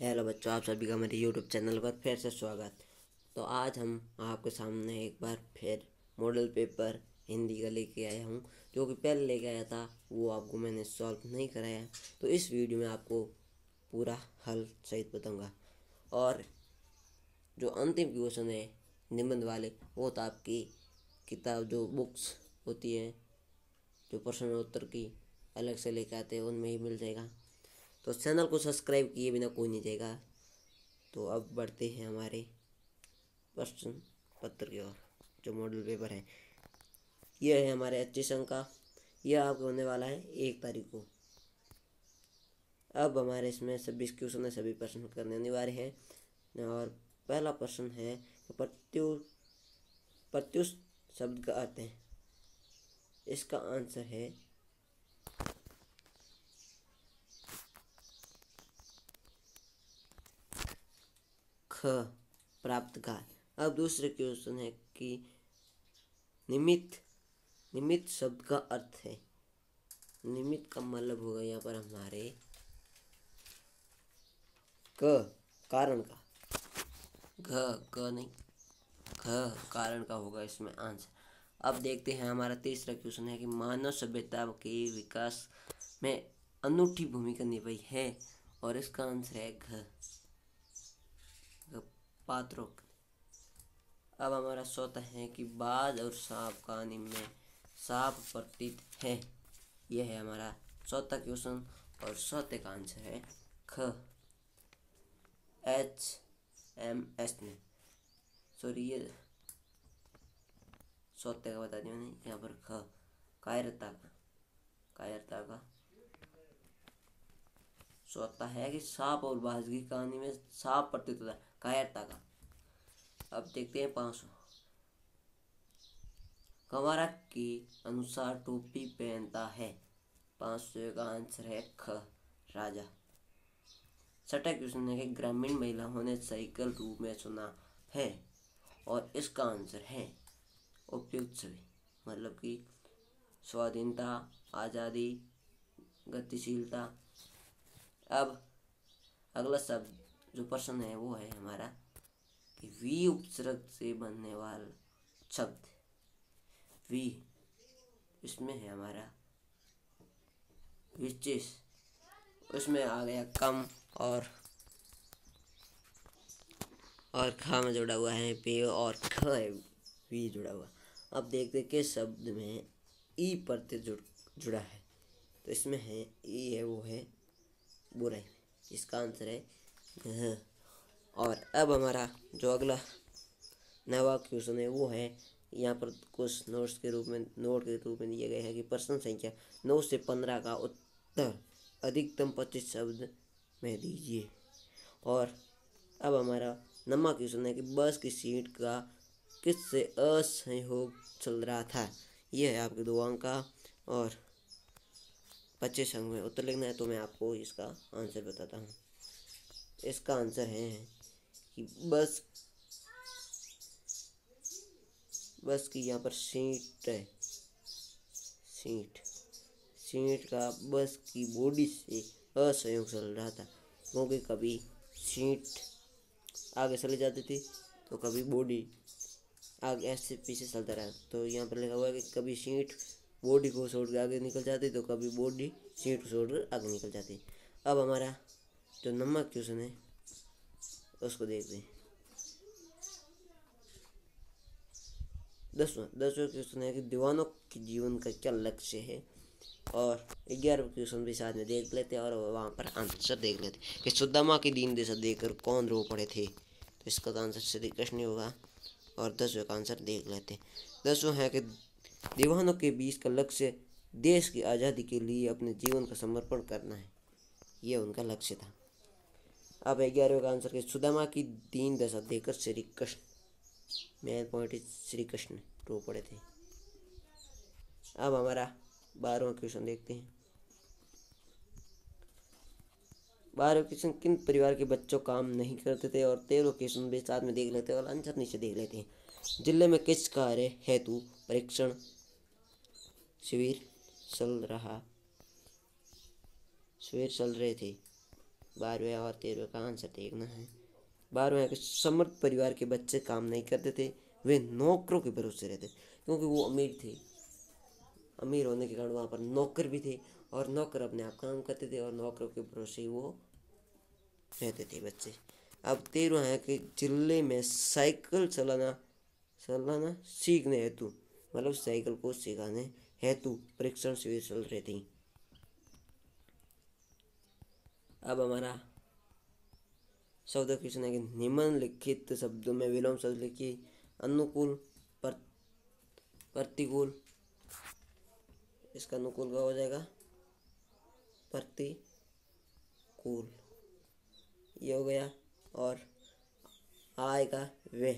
Hello बच्चों, आप सभी का मेरे यूट्यूब चैनल पर फिर से स्वागत। तो आज हम आपके सामने एक बार फिर मॉडल पेपर हिंदी का लेके आया हूँ। जो कि पहले लेके आया था वो आपको मैंने सॉल्व नहीं कराया, तो इस वीडियो में आपको पूरा हल सहित बताऊँगा। और जो अंतिम क्वेश्चन है निबंध वाले, वो तो आपकी किताब जो बुक्स होती है, जो प्रश्न उत्तर की अलग से लेके आते हैं, उनमें ही मिल जाएगा। तो चैनल को सब्सक्राइब किए बिना कोई नहीं जाएगा। तो अब बढ़ते हैं हमारे प्रश्न पत्र की ओर। जो मॉडल पेपर है, यह है हमारे 25 अंक का। यह आपको होने वाला है 1 तारीख को। अब हमारे इसमें 26 क्वेश्चन है, सभी प्रश्न करने अनिवार्य है। और पहला प्रश्न है प्रत्युष शब्द का अर्थ है। इसका आंसर है ख, प्राप्तकार। अब दूसरे क्वेश्चन है कि निमित्त शब्द का अर्थ है। निमित्त का मतलब होगा यहाँ पर हमारे क, कारण का। क नहीं, ख कारण का होगा इसमें आंसर। अब देखते हैं हमारा तीसरा क्वेश्चन है कि मानव सभ्यता के विकास में अनूठी भूमिका निभाई है, और इसका आंसर है घ, पात्रों। अब हमारा चौथा है कि बाज और सांप कहानी में सांप प्रतीत है। यह है हमारा चौथा क्वेश्चन, और चौथे का आंसर है ख, HMS ने। सॉरी, ये चौथे का बता दिया मैंने। यहाँ पर ख, कायरता का चौथा है कि सांप और बाज की कहानी में सांप प्रतीत होता है, कायरता का। अब देखते हैं 500। कंवारा के अनुसार टोपी पहनता है। 500 का आंसर है ख, राजा। छठा क्वेश्चन है कि ग्रामीण महिलाओं ने साइकिल रूप में चुना है, और इसका आंसर है उपयुक्त सभी। मतलब कि स्वाधीनता, आज़ादी, गतिशीलता। अब अगला शब्द जो प्रश्न है वो है हमारा कि वी उपसर्ग से बनने वाला शब्द। वी, इसमें है हमारा विशेष, उसमें आ गया कम, और खा में जुड़ा हुआ है पे, और ख है वी जुड़ा हुआ। अब देखते किस शब्द में ई प्रत्यय जुड़ा है। तो इसमें है ई है, वो है बुराई। इसका आंसर है घ। और अब हमारा जो अगला नवा क्वेश्चन है वो है, यहाँ पर कुछ नोट के रूप में दिए गए हैं कि प्रश्न संख्या 9 से 15 का उत्तर अधिकतम 25 शब्द में दीजिए। और अब हमारा नवा क्वेश्चन है कि बस की सीट का किससे असहयोग चल रहा था। यह है आपके 2 अंक का, और 25 अंक में उत्तर लिखना है। तो मैं आपको इसका आंसर बताता हूँ। इसका आंसर है कि बस की यहाँ पर सीट है। सीट का बस की बॉडी से असहयोग चल रहा था, क्योंकि कभी सीट आगे चली जाती थी, तो कभी बॉडी आगे ऐसे पीछे चलता रहा। तो यहाँ पर लिखा हुआ है कि कभी सीट बॉडी को छोड़ के आगे निकल जाती, तो कभी बॉडी सीट को छोड़कर आगे निकल जाती। अब हमारा जो नंबर क्वेश्चन है उसको देखते हैं। 10वां क्वेश्चन है कि दीवानों के जीवन का क्या लक्ष्य है। और 11वां क्वेश्चन भी साथ में देख लेते हैं, और वहाँ पर आंसर देख लेते हैं कि सुदामा की दीन दशा देखकर कौन रो पड़े थे। तो इसका तो आंसर श्री कृष्ण होगा। और 10वें का आंसर देख लेते हैं। 10वां है कि दीवानों के बीच का लक्ष्य देश की आज़ादी के लिए अपने जीवन का समर्पण करना है। ये उनका लक्ष्य था। अब 11वें का आंसर कि सुदामा की दीन दशा देखकर Shri Krishna, main point is Shri Krishna रो पड़े थे। अब हमारा 12वां क्वेश्चन देखते हैं। 12वें क्वेश्चन किन परिवार के बच्चों काम नहीं करते थे। और 13वां क्वेश्चन भी साथ में देख लेते हैं, और आंसर नीचे देख लेते हैं। जिले में किस कार्य हेतु परीक्षण शिविर चल रहे थे। 12वें और 13वें का आंसर देखना है। 12वें के समर्थ परिवार के बच्चे काम नहीं करते थे, वे नौकरों के भरोसे रहते क्योंकि वो अमीर थे। अमीर होने के कारण वहाँ पर नौकर भी थे और नौकर अपने आप काम करते थे और नौकरों के भरोसे ही वो रहते थे बच्चे। अब 13वां है कि जिले में साइकिल चलाना सीखने हेतु, मतलब साइकिल को सिखाने हेतु परीक्षण शिविर चल रहे थे। अब हमारा शब्द क्वेश्चन है कि निम्नलिखित शब्दों में विलोम शब्द लिखिए। अनुकूल, प्रतिकूल, इसका अनुकूल का हो जाएगा प्रतिकूल, ये हो गया। और आएगा वे।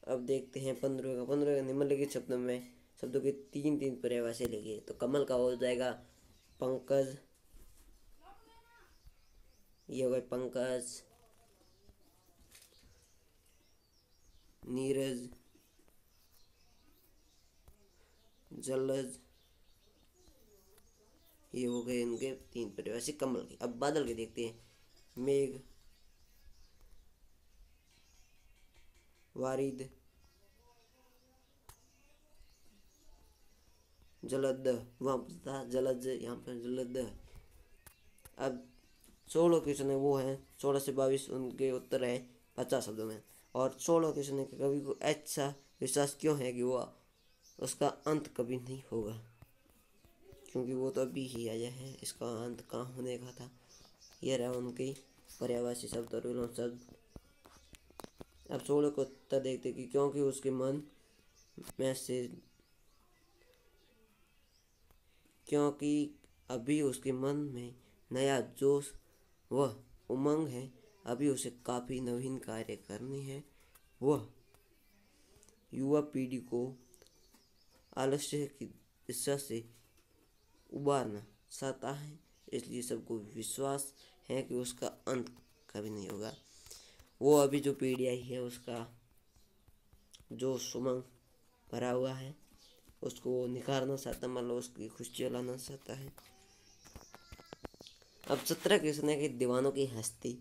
अब देखते हैं 15 का निम्नलिखित शब्दों में शब्दों के 3 पर्यायवाची लिखिए। तो कमल का हो जाएगा पंकज, ये हो गए पंकज, नीरज, जलज, ये हो गए इनके 3 पर्यायवाची कमल के। अब बादल के देखते हैं। मेघ, वारिद, जलद, वहाँ पर था जलज, यहाँ पर जलद। अब 16 क्वेश्चन है वो है 16 से 22, उनके उत्तर है 50 शब्दों में। और 16 क्वेश्चन है कि कवि को ऐसा विश्वास क्यों है कि वो उसका अंत कभी नहीं होगा, क्योंकि वो तो अभी ही आया है, इसका अंत कहाँ होने का था। यह रहा उनके पर्यायवाची शब्द और विलोम शब्द। अब 16 को उत्तर देखते कि क्योंकि उसके मन में से, क्योंकि अभी उसके मन में नया जोश व उमंग है, अभी उसे काफ़ी नवीन कार्य करने हैं, वह युवा पीढ़ी को आलस्य की दिशा से उबारना चाहता है, इसलिए सबको विश्वास है कि उसका अंत कभी नहीं होगा। वो अभी जो पीढ़ी आई है उसका जो उमंग भरा हुआ है उसको वो निखारना चाहता है, मतलब उसकी खुशी लाना चाहता है। अब 17 क्वेश्चन है कि दीवानों की हस्ती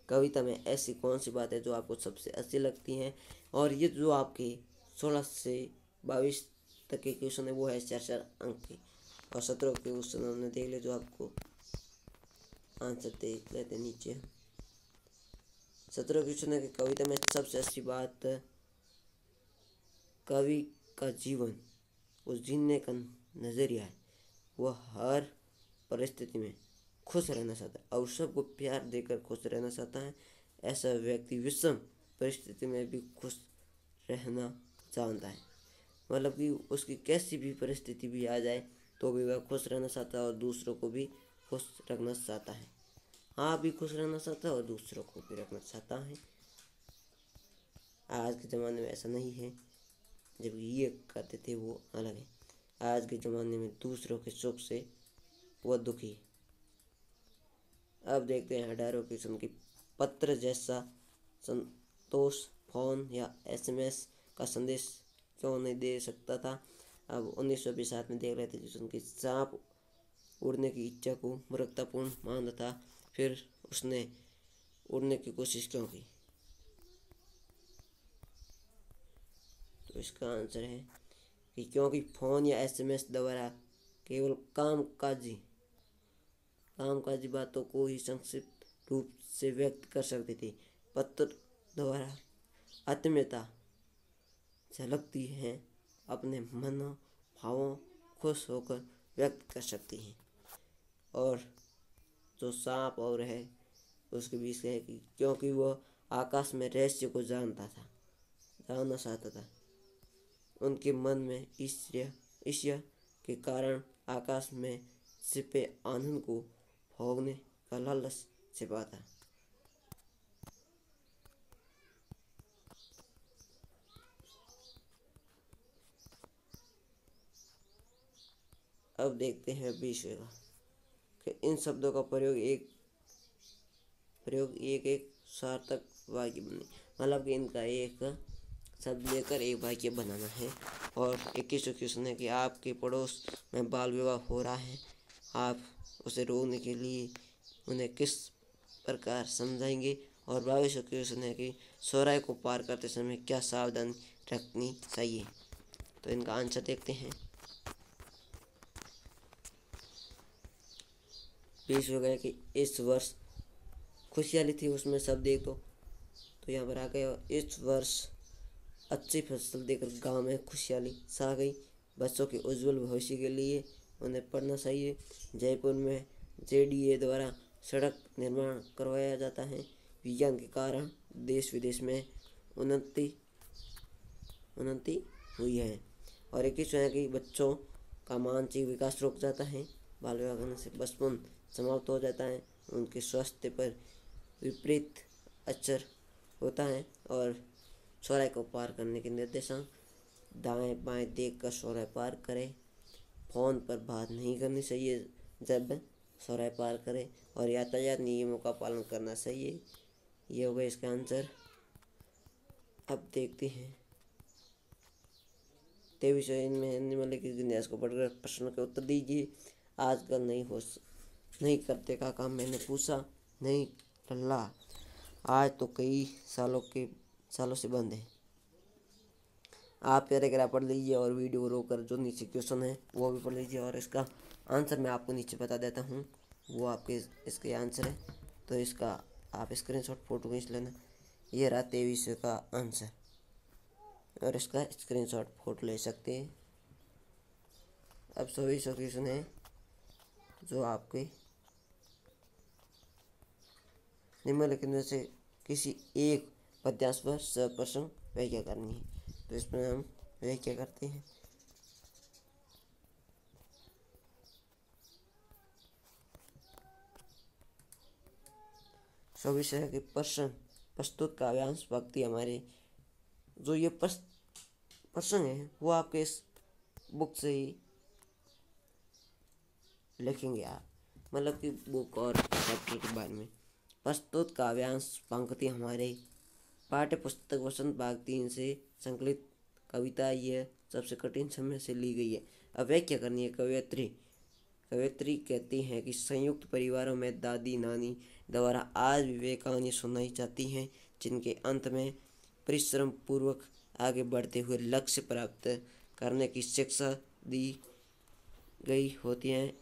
कविता में ऐसी कौन सी बात है जो आपको सबसे अच्छी लगती हैं। और ये जो आपके 16 से 22 तक के क्वेश्चन है वो है 4 अंक के, और 17 के क्वेश्चन हमने देख लिया जो आपको आंसर देख लेते नीचे। 17 क्वेश्चन है कि कविता में सबसे अच्छी बात कवि का जीवन, उस जीने का नजरिया है। वह हर परिस्थिति में खुश रहना चाहता है और सबको प्यार देकर खुश रहना चाहता है। ऐसा व्यक्ति विषम परिस्थिति में भी खुश रहना जानता है, मतलब कि उसकी कैसी भी परिस्थिति भी आ जाए तो भी वह खुश रहना चाहता है और दूसरों को भी खुश रखना चाहता है। आप भी खुश रहना चाहता है और दूसरों को भी रखना चाहता है। आज के ज़माने में ऐसा नहीं है, जब ये करते थे वो अलग है। आज के ज़माने में दूसरों के सुख से वह दुखी है। अब देखते हैं 18 क्वेश्चन की पत्र जैसा संतोष फोन या एसएमएस का संदेश क्यों नहीं दे सकता था। अब 1920 में देख रहे थे जिस उनकी सांप उड़ने की इच्छा को मूर्खतापूर्ण मानता था, फिर उसने उड़ने की कोशिश क्यों की। तो इसका आंसर है कि क्योंकि फ़ोन या एसएमएस द्वारा केवल कामकाजी बातों को ही संक्षिप्त रूप से व्यक्त कर सकते थे। पत्र द्वारा आत्मीयता झलकती है, अपने मन भावों खुश होकर व्यक्त कर सकती हैं। और जो सांप और है उसके बीच है कि क्योंकि वह आकाश में रहस्य को जानना चाहता था। उनके मन में ईर्ष्या के कारण आकाश में छिपे आनंद को भोगने का लालच छिपा था। अब देखते हैं 20वें का कि इन शब्दों का प्रयोग एक सार्थक वाक्य बने, मतलब कि इनका एक शब्द लेकर एक वाक्य बनाना है। और 21 क्वेश्चन है कि आपके पड़ोस में बाल विवाह हो रहा है, आप उसे रोकने के लिए उन्हें किस प्रकार समझाएंगे। और 22वां क्वेश्चन है कि चौराहे को पार करते समय क्या सावधानी रखनी चाहिए। तो इनका आंसर देखते हैं। 20 हो गया कि इस वर्ष खुशहाली थी, उसमें सब देख तो यहाँ पर आ गया इस वर्ष अच्छी फसल देकर गांव में खुशहाली छा गई। बच्चों के उज्जवल भविष्य के लिए उन्हें पढ़ना चाहिए। जयपुर में JDA द्वारा सड़क निर्माण करवाया जाता है। विज्ञान के कारण देश विदेश में उन्नति हुई है। और 21वां है कि बच्चों का मानसिक विकास रुक जाता है। बाल विवाह करने से बचपन समाप्त हो जाता है। उनके स्वास्थ्य पर विपरीत असर होता है। और चौराहे को पार करने के निर्देशांक: दाएं बाएं देखकर चौराहे पार करें। फ़ोन पर बात नहीं करनी चाहिए जब चौराहे पार करें। और यातायात नियमों का पालन करना चाहिए। ये हो गया इसका आंसर। अब देखते हैं 23 में निम्नलिखित विन्यास को पढ़कर प्रश्न के उत्तर दीजिए। आजकल नहीं करते का काम मैंने पूछा। नहीं लल्ला, आज तो कई सालों से बंद है। आप पैराग्राफ पढ़ लीजिए और वीडियो को रोककर जो नीचे क्वेश्चन है वो भी पढ़ लीजिए। और इसका आंसर मैं आपको नीचे बता देता हूँ, वो आपके इसके आंसर है। तो इसका आप स्क्रीनशॉट फोटो खींच लेना। ये रहा 23 का आंसर और इसका स्क्रीनशॉट फोटो ले सकते हैं। अब 24 क्वेश्चन है जो आपके निम्नलिखित में से किसी एक पद्यांश पर सप्रश्न व्याख्या करनी है। तो इसमें हम व्याख्या करते हैं। विषय के प्रश्न प्रस्तुत काव्यांश भक्ति हमारे जो ये प्रश्न है वो आपके इस बुक से ही लिखेंगे आप, मतलब कि बुक और चैप्टर के बारे में। प्रस्तुत काव्यांश पंक्ति हमारे पाठ्य पुस्तक वसंत भाग 3 से संकलित कविता यह सबसे कठिन समय से ली गई है। अब व्याख्या करनी है। कवयित्री कहती हैं कि संयुक्त परिवारों में दादी नानी द्वारा आज भी वे कहानी सुनाई जाती हैं जिनके अंत में परिश्रम पूर्वक आगे बढ़ते हुए लक्ष्य प्राप्त करने की शिक्षा दी गई होती हैं।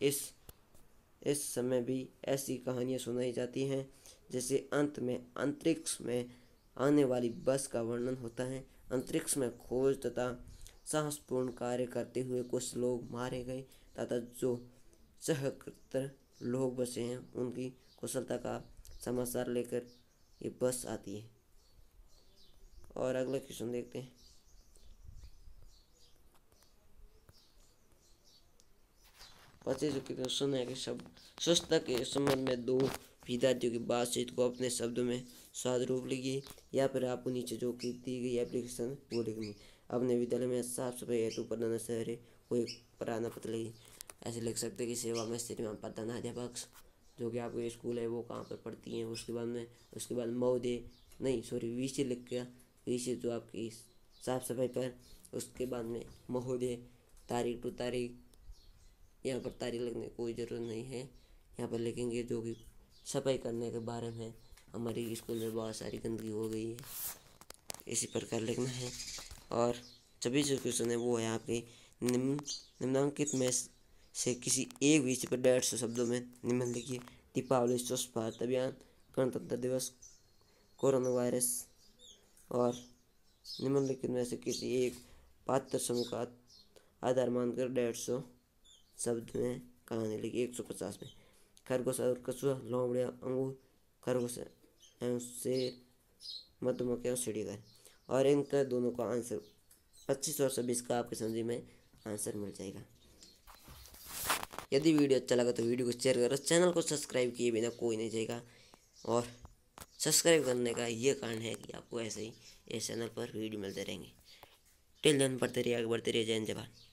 इस समय भी ऐसी कहानियाँ सुनाई जाती हैं जैसे अंत में अंतरिक्ष में आने वाली बस का वर्णन होता है। अंतरिक्ष में खोज तथा साहसपूर्ण कार्य करते हुए कुछ लोग मारे गए तथा जो सहस्त्र लोग बचे हैं उनकी कुशलता का समाचार लेकर ये बस आती है। और अगला क्वेश्चन देखते हैं। पच्चीस क्वेश्चन है कि स्वच्छता के संबंध में दो विद्यार्थियों की बातचीत को अपने शब्दों में स्वाद रूप लिखिए या फिर आपको नीचे जो की दी गई एप्लीकेशन वो लिखनी। अपने विद्यालय में साफ सफाई हेतु प्रधान शहर को एक प्रार्थना पत्र लिखिए। ऐसे लिख सकते हैं कि सेवा में श्रीमान प्रधानाध्यापक जो कि आपके स्कूल है वो कहाँ पर पढ़ती हैं। उसके बाद महोदय विषय लिख के विषय जो आपकी साफ सफाई पर, उसके बाद में महोदय, तारीख टू तारीख। यहाँ पर तारीख लिखने की कोई ज़रूरत नहीं है, यहाँ पर लिखेंगे जो कि सफाई करने के बारे में। हमारी स्कूल में बहुत सारी गंदगी हो गई है, इसी प्रकार लिखना है। और 26 क्वेश्चन है वो है आपके निम्नांकित में से किसी एक विषय पर 150 शब्दों में निम्न लिखिए। दीपावली, स्वच्छ भारत अभियान, गणतंत्र दिवस, कोरोना वायरस। और निम्नलिखित में से किसी एक पात्र समूह का आधार मानकर 150 शब्द में कहानी लिखी। 150 में खरगोश और कछुआ, लोमड़िया, अंगूर, खरगोश एवं शेर, मधुमक्खी एवं चिड़िया। और इनका दोनों का आंसर 25 और 26 का आपके समझ में आंसर मिल जाएगा। यदि वीडियो अच्छा लगा तो वीडियो को शेयर करो। चैनल को सब्सक्राइब किए बिना कोई नहीं जाएगा। और सब्सक्राइब करने का ये कारण है कि आपको ऐसे ही इस चैनल पर वीडियो मिलते रहेंगे। टिल देन पढ़ते रहिए, आगे बढ़ते रहिए। जय हिंद, जय भारत।